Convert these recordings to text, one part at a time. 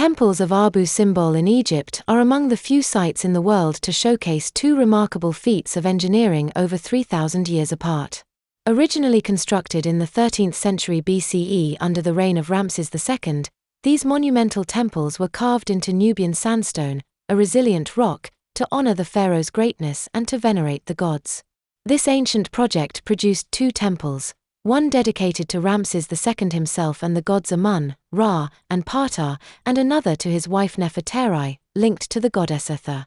temples of Abu Simbel in Egypt are among the few sites in the world to showcase two remarkable feats of engineering over 3,000 years apart. Originally constructed in the 13th century BCE under the reign of Ramses II, these monumental temples were carved into Nubian sandstone, a resilient rock, to honor the pharaoh's greatness and to venerate the gods. This ancient project produced two temples, one dedicated to Ramses II himself and the gods Amun, Ra, and Ptah, and another to his wife Nefertari, linked to the goddess Hathor.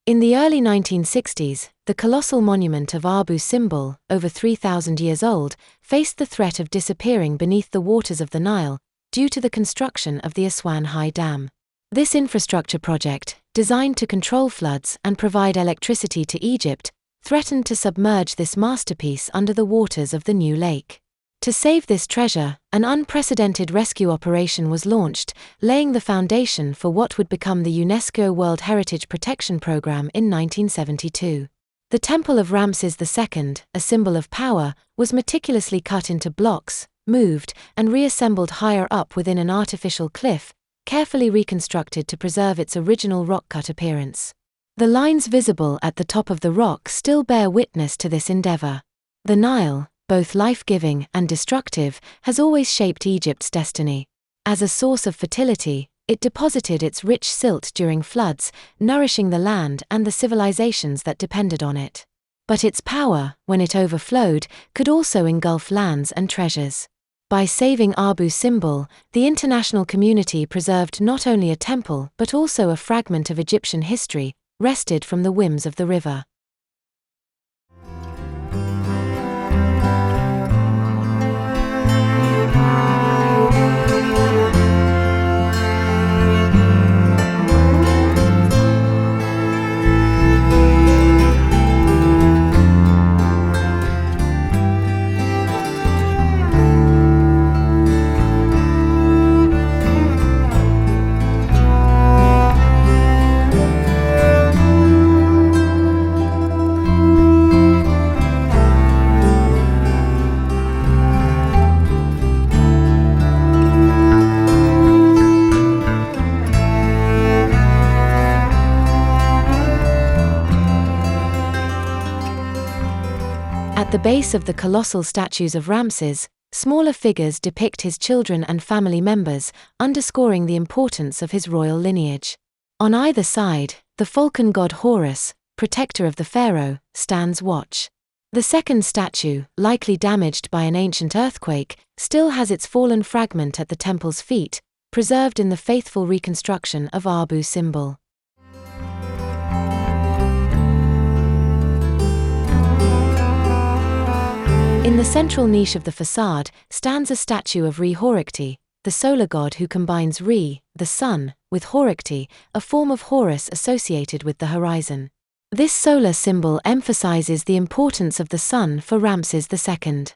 In the early 1960s, the colossal monument of Abu Simbel, over 3,000 years old, faced the threat of disappearing beneath the waters of the Nile due to the construction of the Aswan High Dam. This infrastructure project, designed to control floods and provide electricity to Egypt, threatened to submerge this masterpiece under the waters of the new lake. To save this treasure, an unprecedented rescue operation was launched, laying the foundation for what would become the UNESCO World Heritage Protection Program in 1972. The Temple of Ramses II, a symbol of power, was meticulously cut into blocks, moved, and reassembled higher up within an artificial cliff, carefully reconstructed to preserve its original rock-cut appearance. The lines visible at the top of the rock still bear witness to this endeavor. The Nile, both life-giving and destructive, has always shaped Egypt's destiny. As a source of fertility, it deposited its rich silt during floods, nourishing the land and the civilizations that depended on it. But its power, when it overflowed, could also engulf lands and treasures. By saving Abu Simbel, the international community preserved not only a temple but also a fragment of Egyptian history, wrested from the whims of the river. At the base of the colossal statues of Ramses, smaller figures depict his children and family members, underscoring the importance of his royal lineage. On either side, the falcon god Horus, protector of the pharaoh, stands watch. The second statue, likely damaged by an ancient earthquake, still has its fallen fragment at the temple's feet, preserved in the faithful reconstruction of Abu Simbel. In the central niche of the façade stands a statue of Re-Horikti, the solar god who combines Re, the sun, with Horikti, a form of Horus associated with the horizon. This solar symbol emphasizes the importance of the sun for Ramses II.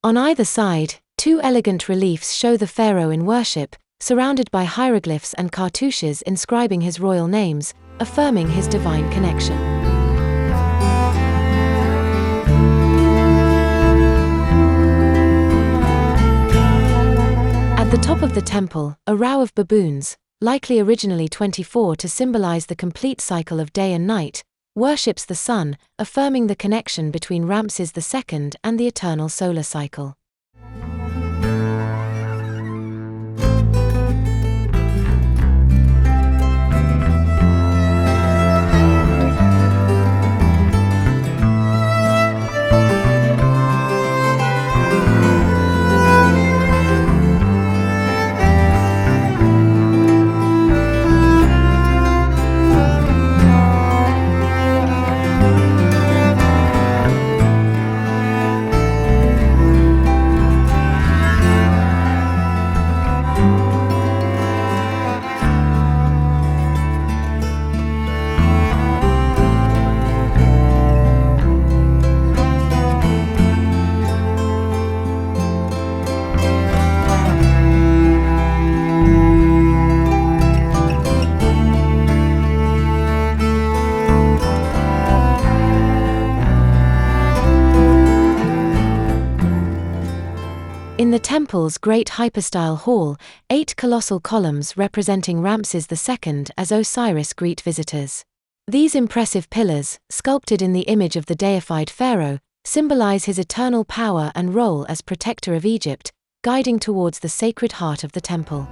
On either side, two elegant reliefs show the pharaoh in worship, surrounded by hieroglyphs and cartouches inscribing his royal names, affirming his divine connection. At the top of the temple, a row of baboons, likely originally 24 to symbolize the complete cycle of day and night, worships the sun, affirming the connection between Ramses II and the eternal solar cycle. temple's great hypostyle hall, 8 colossal columns representing Ramses II as Osiris greet visitors. These impressive pillars, sculpted in the image of the deified pharaoh, symbolize his eternal power and role as protector of Egypt, guiding towards the sacred heart of the temple.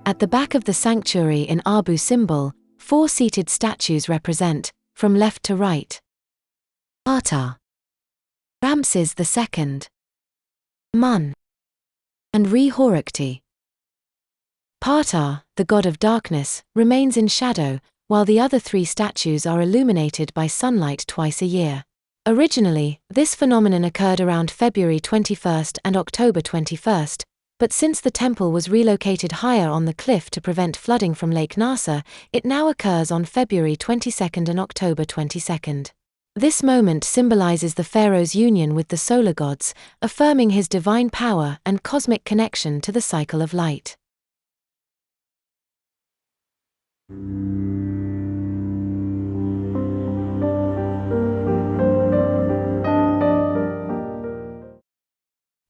At the back of the sanctuary in Abu Simbel, 4 seated statues represent, from left to right, Hathor, Ramses II, Mun, and Re-Horikti. Hathor, the god of darkness, remains in shadow, while the other 3 statues are illuminated by sunlight twice a year. Originally, this phenomenon occurred around February 21 and October 21, but since the temple was relocated higher on the cliff to prevent flooding from Lake Nasser, it now occurs on February 22 and October 22. This moment symbolizes the pharaoh's union with the solar gods, affirming his divine power and cosmic connection to the cycle of light.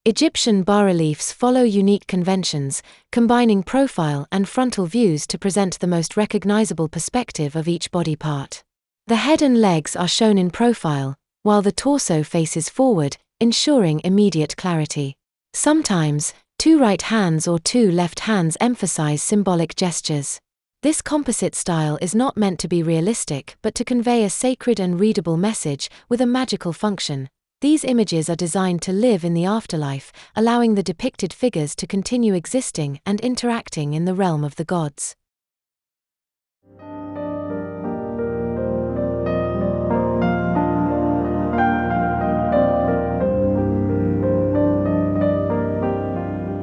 Egyptian bas-reliefs follow unique conventions, combining profile and frontal views to present the most recognizable perspective of each body part. The head and legs are shown in profile, while the torso faces forward, ensuring immediate clarity. Sometimes, 2 right hands or 2 left hands emphasize symbolic gestures. This composite style is not meant to be realistic but to convey a sacred and readable message with a magical function. These images are designed to live in the afterlife, allowing the depicted figures to continue existing and interacting in the realm of the gods.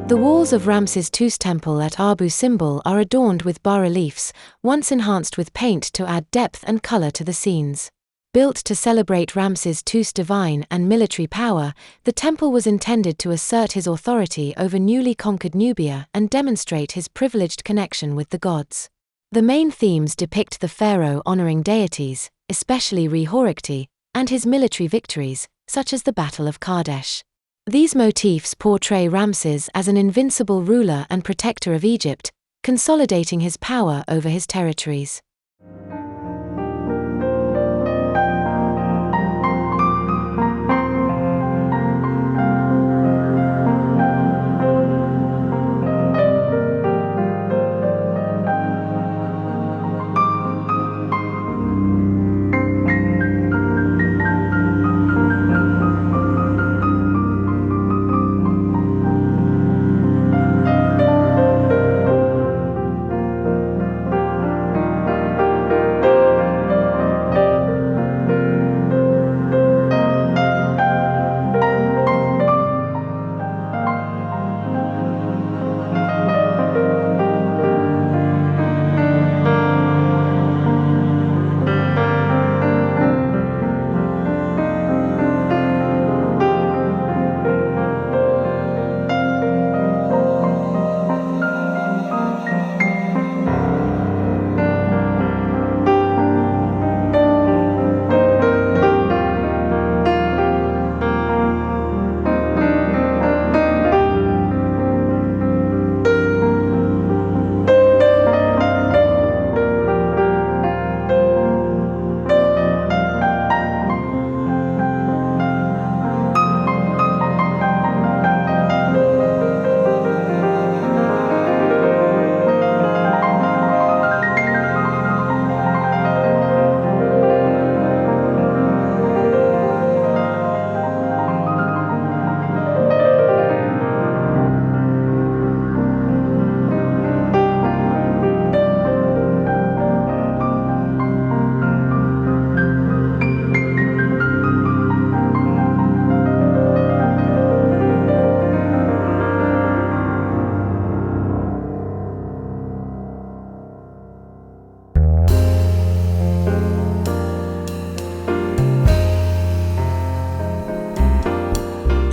The walls of Ramses II's temple at Abu Simbel are adorned with bas-reliefs, once enhanced with paint to add depth and color to the scenes. Built to celebrate Ramses II's divine and military power, the temple was intended to assert his authority over newly conquered Nubia and demonstrate his privileged connection with the gods. The main themes depict the pharaoh honoring deities, especially Re-Horikti, and his military victories, such as the Battle of Kadesh. These motifs portray Ramses as an invincible ruler and protector of Egypt, consolidating his power over his territories.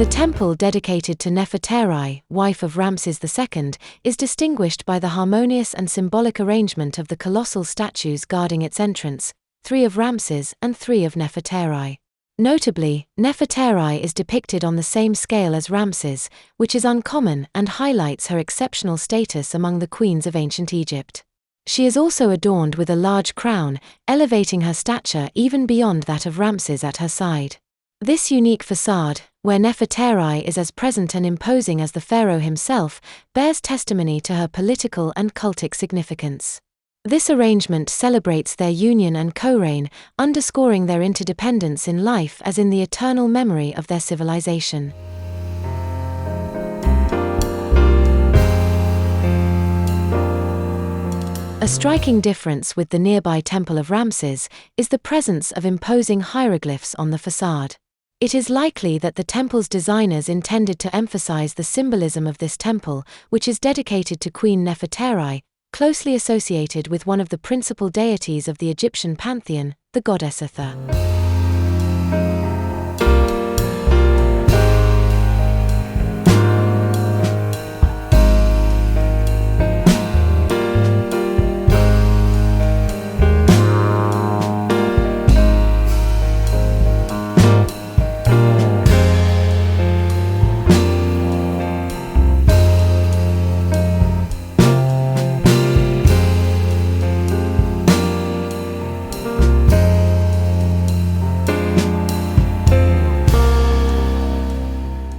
The temple dedicated to Nefertari, wife of Ramses II, is distinguished by the harmonious and symbolic arrangement of the colossal statues guarding its entrance, 3 of Ramses and 3 of Nefertari. Notably, Nefertari is depicted on the same scale as Ramses, which is uncommon and highlights her exceptional status among the queens of ancient Egypt. She is also adorned with a large crown, elevating her stature even beyond that of Ramses at her side. This unique façade, where Nefertari is as present and imposing as the pharaoh himself, bears testimony to her political and cultic significance. This arrangement celebrates their union and co-reign, underscoring their interdependence in life as in the eternal memory of their civilization. A striking difference with the nearby Temple of Ramses is the presence of imposing hieroglyphs on the façade. It is likely that the temple's designers intended to emphasize the symbolism of this temple, which is dedicated to Queen Nefertari, closely associated with one of the principal deities of the Egyptian pantheon, the goddess Hathor.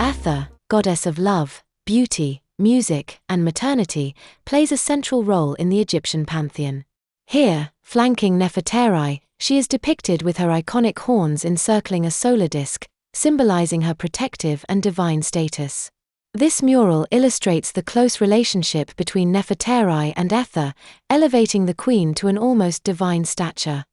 Hathor, goddess of love, beauty, music, and maternity, plays a central role in the Egyptian pantheon. Here, flanking Nefertari, she is depicted with her iconic horns encircling a solar disk, symbolizing her protective and divine status. This mural illustrates the close relationship between Nefertari and Hathor, elevating the queen to an almost divine stature.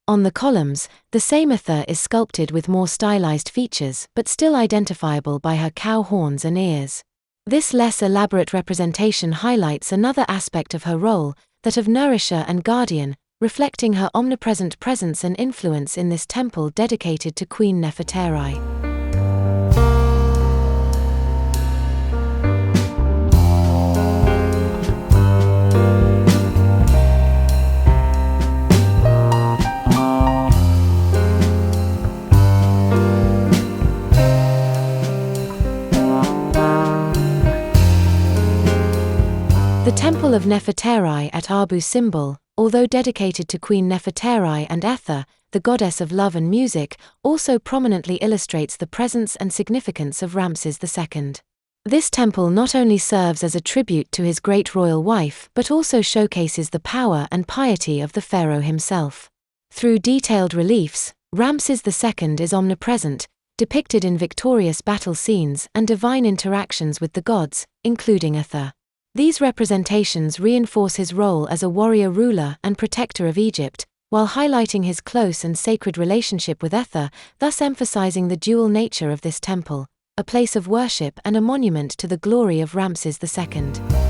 On the columns, the same Hathor is sculpted with more stylized features but still identifiable by her cow horns and ears. This less elaborate representation highlights another aspect of her role, that of nourisher and guardian, reflecting her omnipresent presence and influence in this temple dedicated to Queen Nefertari. The Temple of Nefertari at Abu Simbel, although dedicated to Queen Nefertari and Hathor, the goddess of love and music, also prominently illustrates the presence and significance of Ramses II. This temple not only serves as a tribute to his great royal wife but also showcases the power and piety of the pharaoh himself. Through detailed reliefs, Ramses II is omnipresent, depicted in victorious battle scenes and divine interactions with the gods, including Hathor. These representations reinforce his role as a warrior ruler and protector of Egypt, while highlighting his close and sacred relationship with Hathor, thus emphasizing the dual nature of this temple, a place of worship and a monument to the glory of Ramses II.